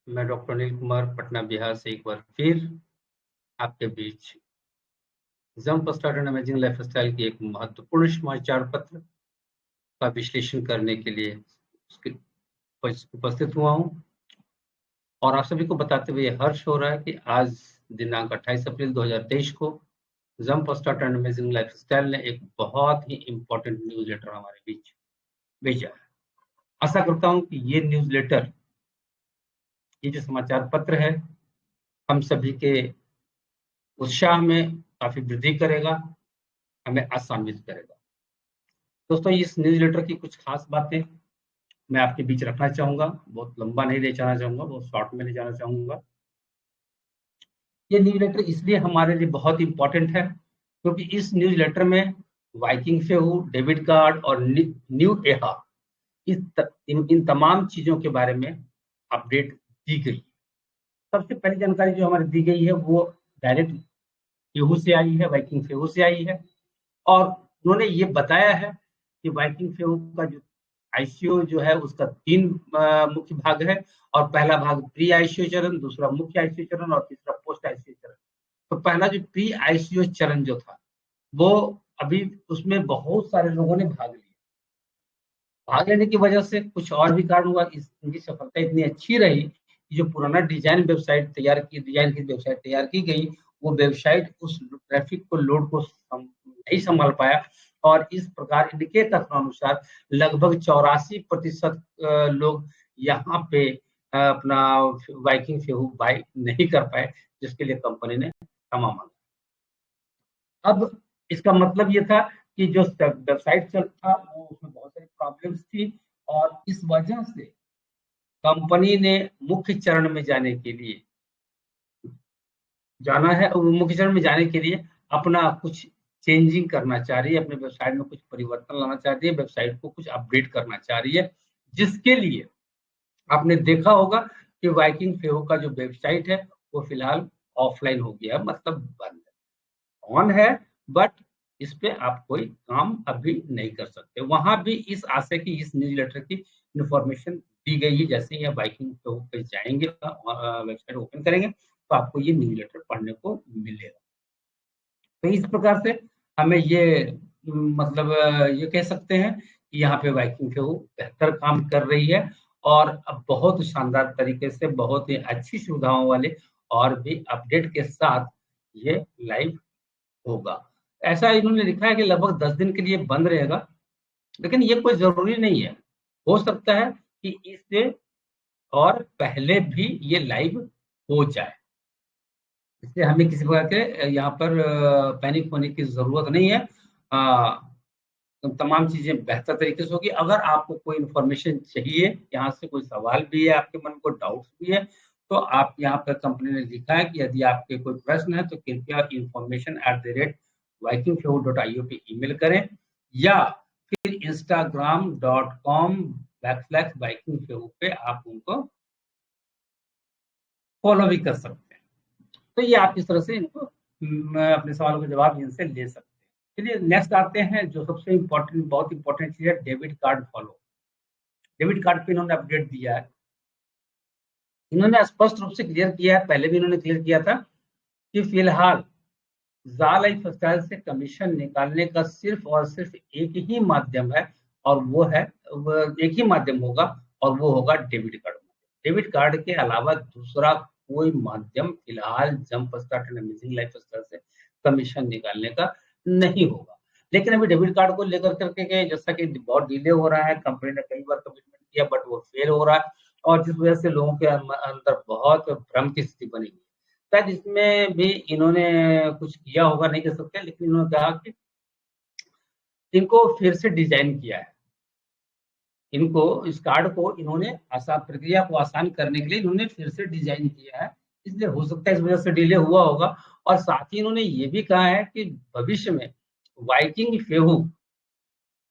मैं डॉक्टर अनिल कुमार पटना बिहार से एक बार फिर आपके बीच jump start and amazing lifestyle की एक महत्वपूर्ण समाचार पत्र का विश्लेषण करने के लिए उपस्थित हुआ हूं और आप सभी को बताते हुए हर्ष हो रहा है कि आज दिनांक 28 अप्रैल 2023 को jump start and amazing lifestyle ने एक बहुत ही इम्पोर्टेंट न्यूज लेटर हमारे बीच भेजा है। आशा करता हूं कि ये न्यूज लेटर, ये जो समाचार पत्र है, हम सभी के उत्साह में काफी वृद्धि करेगा, हमें आसान्वित करेगा। दोस्तों, इस न्यूज लेटर की कुछ खास बातें मैं आपके बीच रखना चाहूंगा। बहुत लंबा नहीं ले जाना चाहूंगा, बहुत शॉर्ट में ले जाना चाहूंगा। ये न्यूज लेटर इसलिए हमारे लिए बहुत इंपॉर्टेंट है क्योंकि इस न्यूज लेटर में वाइकिंग फेहू, डेबिट कार्ड और न्यू एहा इन तमाम चीजों के बारे में अपडेट दी गई। सबसे पहली जानकारी जो हमारी दी गई है वो डायरेक्ट फेहू से आई है, वाइकिंग फेहू से आई है। और उन्होंने ये बताया है कि वाइकिंग फेहू का जो आईसीयू जो है उसका 3 मुख्य भाग है और पहला भाग प्री आईसीयू चरण, दूसरा मुख्य आईसीयू चरण और तीसरा पोस्ट आईसीयू चरण। तो पहला जो प्री आईसीयू चरण जो था वो अभी उसमें बहुत सारे लोगों ने भाग लिया। भाग लेने की वजह से कुछ और भी कारण हुआ। इनकी सफलता इतनी अच्छी रही कि जो पुराना डिजाइन की वेबसाइट तैयार की गई, वो वेबसाइट उस ट्रैफिक को लोड को नहीं संभाल पाया और इस प्रकार इनके कथनानुसार लगभग 84% लोग यहाँ पे अपना वाइकिंग फेहू बाय नहीं कर पाए, जिसके लिए कंपनी ने क्षमा मांगा। अब इसका मतलब ये था कि जो वेबसाइट चल था वो उसमें बहुत सारी प्रॉब्लम्स थी और इस वजह से कंपनी ने मुख्य चरण में जाने के लिए अपना कुछ चेंजिंग करना चाह रही है, अपने वेबसाइट में कुछ परिवर्तन लाना चाह रही है, वेबसाइट को कुछ अपडेट करना चाह रही है, जिसके लिए आपने देखा होगा कि वाइकिंग फेहू का जो वेबसाइट है वो फिलहाल ऑफलाइन हो गया, मतलब बंद है। ऑन है बट इस पे आप कोई काम अभी नहीं कर सकते। वहां भी इस आशय की इस न्यूज लेटर की इंफॉर्मेशन दी गई है। जैसे ही आप बाइकिंग पे जाएंगे, वेबसाइट ओपन करेंगे तो आपको ये न्यूज लेटर पढ़ने को मिलेगा। तो इस प्रकार से हमें ये मतलब ये कह सकते हैं कि यहाँ पे वाइकिंग फेहू बेहतर काम कर रही है और अब बहुत शानदार तरीके से बहुत ही अच्छी सुविधाओं वाले और भी अपडेट के साथ ये लाइव होगा। ऐसा इन्होंने लिखा है कि लगभग 10 दिन के लिए बंद रहेगा, लेकिन ये कोई जरूरी नहीं है। हो सकता है कि इससे और पहले भी ये लाइव हो जाए, इसलिए हमें किसी प्रकार के यहाँ पर पैनिक होने की जरूरत नहीं है। तो तमाम चीजें बेहतर तरीके से होगी। अगर आपको कोई इंफॉर्मेशन चाहिए, यहाँ से कोई सवाल भी है, आपके मन को डाउट्स भी है, तो आप यहाँ पर कंपनी ने लिखा है कि यदि आपके कोई प्रश्न है तो कृपया information@vikingfehu.io पे ईमेल करें या फिर instagram.com/vikingfehu पे आप उनको फॉलो भी कर सकते हैं। तो ये आप इस तरह से इनको अपने सवालों के जवाब इनसे ले सकते हैं। चलिए नेक्स्ट आते हैं, जो सबसे इम्पोर्टेंट, बहुत इंपॉर्टेंट चीज है, debit card follow. Debit card पे इन्होंने अपडेट दिया है। इन्होंने स्पष्ट रूप से क्लियर किया है, पहले भी इन्होंने क्लियर किया था कि फिलहाल ज़ा लाइफस्टाइल से कमीशन निकालने का सिर्फ और सिर्फ एक ही माध्यम है और वो है, एक ही माध्यम होगा और वो होगा डेबिट कार्ड। डेबिट कार्ड के अलावा दूसरा कोई माध्यम फिलहाल jump start and amazing lifestyle से कमीशन निकालने का नहीं होगा। लेकिन अभी डेबिट कार्ड को लेकर करके जैसा कि बहुत डिले हो रहा है, कंपनी ने कई बार कमिटमेंट किया बट वो फेल हो रहा है और जिस वजह से लोगों के अंदर बहुत भ्रम की स्थिति बनी हुई है। शायद इसमें भी इन्होंने कुछ किया होगा, नहीं कह सकते, लेकिन इन्होंने कहा कि इनको फिर से डिजाइन किया है। इनको इस कार्ड को इन्होंने आसान प्रक्रिया को आसान करने के लिए इन्होंने फिर से डिजाइन किया है, इसलिए हो सकता है इस वजह से डिले हुआ होगा। और साथ ही इन्होंने ये भी कहा है कि भविष्य में वाइकिंग फेहू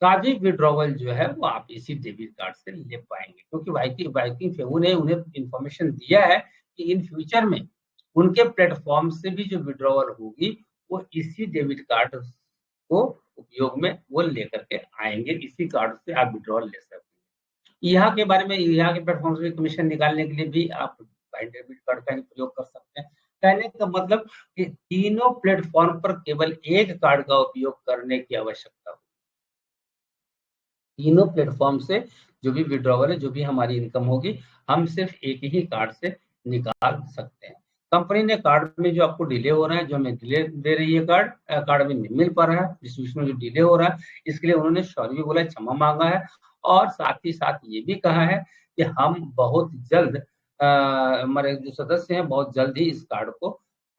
का भी विड्रॉवल जो है वो आप इसी डेबिट कार्ड से ले पाएंगे, क्योंकि वाइकिंग फेहू ने उन्हें इंफॉर्मेशन दिया है कि इन फ्यूचर में उनके प्लेटफॉर्म से भी जो विड्रॉवल होगी वो इसी डेबिट कार्ड को उपयोग में वो लेकर के आएंगे। इसी कार्ड से आप विड्रॉल ले सकते हैं। यहाँ के बारे में, यहाँ के प्लेटफॉर्म से कमीशन निकालने के लिए भी आप बाय डेबिट कार्ड का ही प्रयोग कर सकते हैं। कहने का मतलब कि तीनों प्लेटफॉर्म पर केवल एक कार्ड का उपयोग करने की आवश्यकता हो। तीनों प्लेटफॉर्म से जो भी विड्रॉवल है, जो भी हमारी इनकम होगी, हम सिर्फ एक ही कार्ड से निकाल सकते हैं। कंपनी ने कार्ड में जो आपको डिले हो रहा है, जो हमें डिले दे रही है कार्ड में नहीं मिल पा रहा है, इसमें जो डिले हो रहा है, इसके लिए उन्होंने सॉरी भी बोला है, क्षमा मांगा है और साथ ही साथ ये भी कहा है कि हम बहुत जल्द हमारे जो सदस्य हैं बहुत जल्द ही इस कार्ड को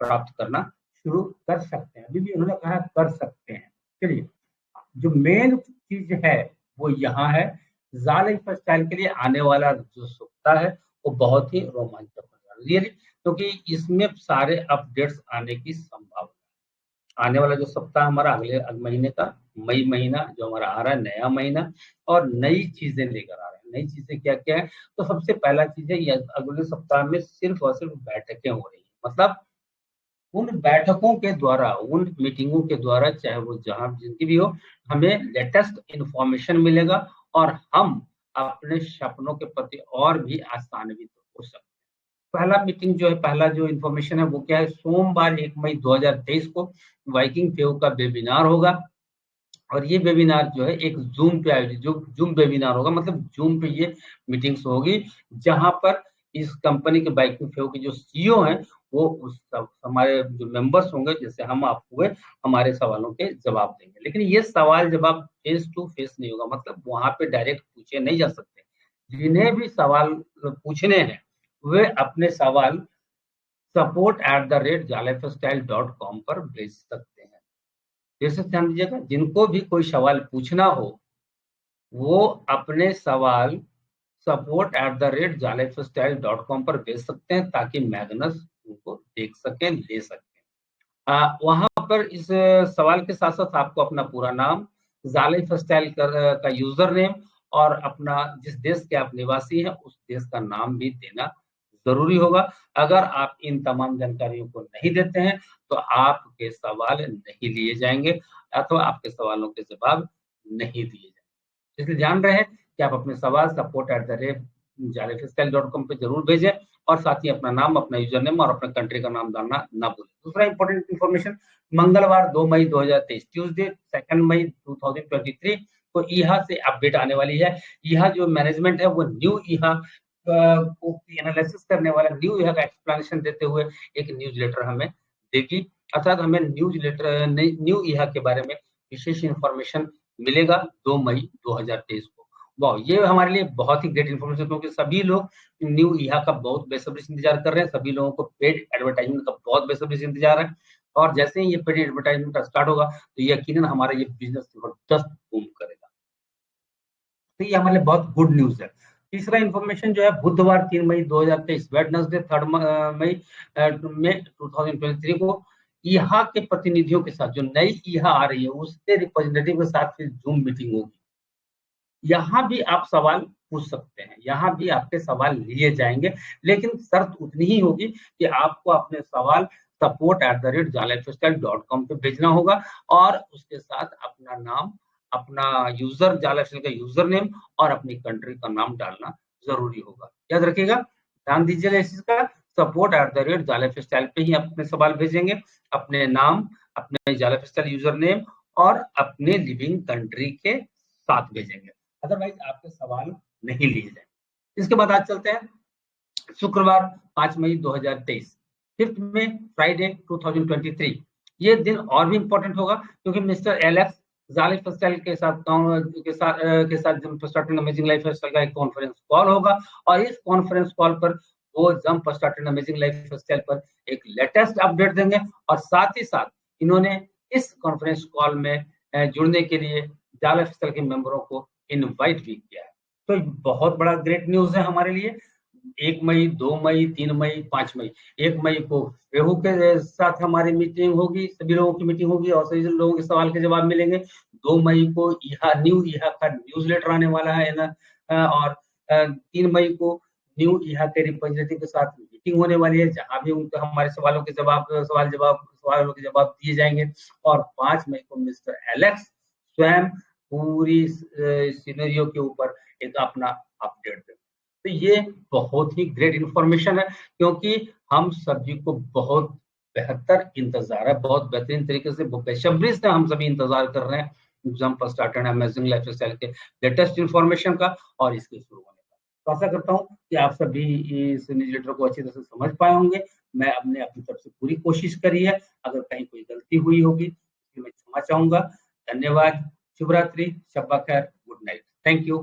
प्राप्त करना शुरू कर सकते हैं। अभी भी उन्होंने कहा कर सकते हैं। चलिए, जो मेन चीज है वो यहाँ है, ज़ाल लाइफस्टाइल के लिए आने वाला जो सप्ताह है वो बहुत ही रोमांचक होगा रियली, क्योंकि इसमें सारे अपडेट्स आने की संभावना है। आने वाला जो सप्ताह हमारा अगले महीने का मई महीना जो हमारा आ रहा है, नया महीना, और नई चीजें लेकर आ रहे हैं। नई चीजें क्या क्या है? तो सबसे पहला चीज है, अगले सप्ताह में सिर्फ और सिर्फ बैठकें हो रही है। मतलब उन बैठकों के द्वारा, उन मीटिंगों के द्वारा, चाहे वो जहां जिनकी भी हो, हमें लेटेस्ट इंफॉर्मेशन मिलेगा और हम अपने सपनों के प्रति और भी आसान्वित हो सकते हैं। पहला मीटिंग जो है, पहला जो इंफॉर्मेशन है वो क्या है? सोमवार 1 मई 2023 को वाइकिंग फेव का वेबिनार होगा और ये वेबिनार जो है एक जूम पे आयोजित, जो जूम वेबिनार होगा, मतलब जूम पे ये मीटिंग्स होगी, जहां पर इस कंपनी के बाइकिंग फेव के जो सीईओ हैं वो उस हमारे जो मेंबर्स होंगे, जैसे हम आप हुए, हमारे सवालों के जवाब देंगे। लेकिन ये सवाल जवाब फेस टू फेस नहीं होगा, मतलब वहां पे डायरेक्ट पूछे नहीं जा सकते। जिन्हें भी सवाल पूछने हैं वे अपने सवाल support@jalefstyle.com पर भेज सकते हैं। जैसे ध्यान दीजिएगा, जिनको भी कोई सवाल पूछना हो वो अपने सवाल support@jalefstyle.com पर भेज सकते हैं, ताकि मैग्नस उनको देख सके, ले सके। वहां पर इस सवाल के साथ साथ आपको अपना पूरा नाम, ज़ालिफ़स्टाइल का यूजर नेम और अपना जिस देश के आप निवासी हैं उस देश का नाम भी देना जरूरी होगा। अगर आप इन तमाम जानकारियों को नहीं देते हैं तो आपके सवाल नहीं लिए जाएंगे अथवा आपके सवालों के जवाब नहीं दिए जाएंगे। इसलिए ध्यान रहे कि आप अपने सवाल support@jalefstyle.com पे जरूर भेजें और साथ ही अपना नाम, अपना यूजर नेम और अपने कंट्री का नाम डालना ना भूलें। दूसरा इंपॉर्टेंट इन्फॉर्मेशन, मंगलवार 2 मई 2023 ट्यूसडे 2 मई 2023 को ईहा से अपडेट आने वाली है। ईहा जो मैनेजमेंट है वो न्यू ईहा को एनालिसिस करने वाला, न्यू ईहा का एक्सप्लेनेशन देते हुए एक न्यूज़लेटर हमें देगी, अर्थात हमें न्यू ईहा के बारे में विशेष इंफॉर्मेशन मिलेगा 2 मई 2023 को। वाह, ये हमारे लिए बहुत ही ग्रेट इन्फॉर्मेशन, क्योंकि सभी लोग न्यू ईहा का बहुत बेसब्री से इंतजार कर रहे हैं। सभी लोगों को पेड एडवर्टाइजमेंट का बहुत बेसब्री से इंतजार है और जैसे ही ये पेड एडवर्टाइजमेंट स्टार्ट होगा तो यकीनन हमारा ये बिजनेस जबरदस्त बूम करेगा। तो ये हमारे लिए बहुत गुड न्यूज है। तीसरा इन्फॉर्मेशन जो है, बुधवार 3 मई 2023 वेडनेसडे 3 मई में 2023 को ईहा के प्रतिनिधियों के साथ, जो नई ईहा आ रही है उसके रिप्रेजेंटेटिव के साथ फिर जूम मीटिंग होगी। यहाँ भी आप सवाल पूछ सकते हैं, यहाँ भी आपके सवाल लिए जाएंगे, लेकिन शर्त उतनी ही होगी कि आपको अपने सवाल support@jalefstyle.com पे भेजना होगा और उसके साथ अपना नाम, अपना यूजर, jalefstyle का यूजर नेम और अपनी कंट्री का नाम डालना जरूरी होगा। याद रखिएगा, ध्यान दीजिएगा इस चीज का, support@jalefstyle पे ही अपने सवाल भेजेंगे, अपने नाम, अपने jalefstyle यूजर नेम और अपने लिविंग कंट्री के साथ भेजेंगे, अदरवाइज आपके सवाल नहीं लिए जाएंगे। इसके बाद आज चलते हैं शुक्रवार 5 मई 2023, 5 में फ्राइडे 2023। ये दिन और भी इंपॉर्टेंट होगा क्योंकि मिस्टर एलेक्स ज़ालिफ़स्टाइल के साथ जंप स्टार्टिंग अमेजिंग लाइफस्टाइल का एक कॉन्फ्रेंस कॉल होगा और इस कॉन्फ्रेंस कॉल पर वो जंप स्टार्टिंग अमेजिंग लाइफस्टाइल पर एक लेटेस्ट अपडेट देंगे और साथ ही साथ इन्होंने इस कॉन्फ्रेंस कॉल में जुड़ने के लिए ज़ालिफ़स्टाइल के मेंबरों को इनवाइट भी किया है। तो बहुत बड़ा ग्रेट न्यूज है हमारे लिए। 1 मई, 2 मई, 3 मई, 5 मई, 1 मई को रेहू के साथ हमारी मीटिंग होगी, सभी लोगों की मीटिंग होगी और सभी लोगों के सवाल के जवाब मिलेंगे। 2 मई को न्यू ईहा का न्यूज़लेटर आने वाला है ना, और 3 मई को न्यू ईहा के रिप्रेजेंटेटिव के साथ मीटिंग होने वाली है, जहां भी उनके हमारे सवालों के जवाब दिए जाएंगे। और 5 मई को मिस्टर एलेक्स स्वयं पूरी सिनेरियो के ऊपर एक अपना अपडेट देंगे। तो ये बहुत ही ग्रेट इन्फॉर्मेशन है, क्योंकि हम सभी को बहुत बेहतर इंतजार है, बहुत बेहतरीन तरीके से बेसब्री से हम सभी इंतजार कर रहे हैं jump start and amazing lifestyle के लेटेस्ट इन्फॉर्मेशन का और इसके शुरू होने का। तो आशा करता हूँ कि आप सभी इस न्यूज़लेटर को अच्छी तरह से समझ पाए होंगे। मैं अपनी तरफ से पूरी कोशिश करी है, अगर कहीं कोई गलती हुई होगी तो मैं क्षमा चाहूंगा। धन्यवाद, शुभ रात्रि, शब्बा खैर, गुड नाइट, थैंक यू।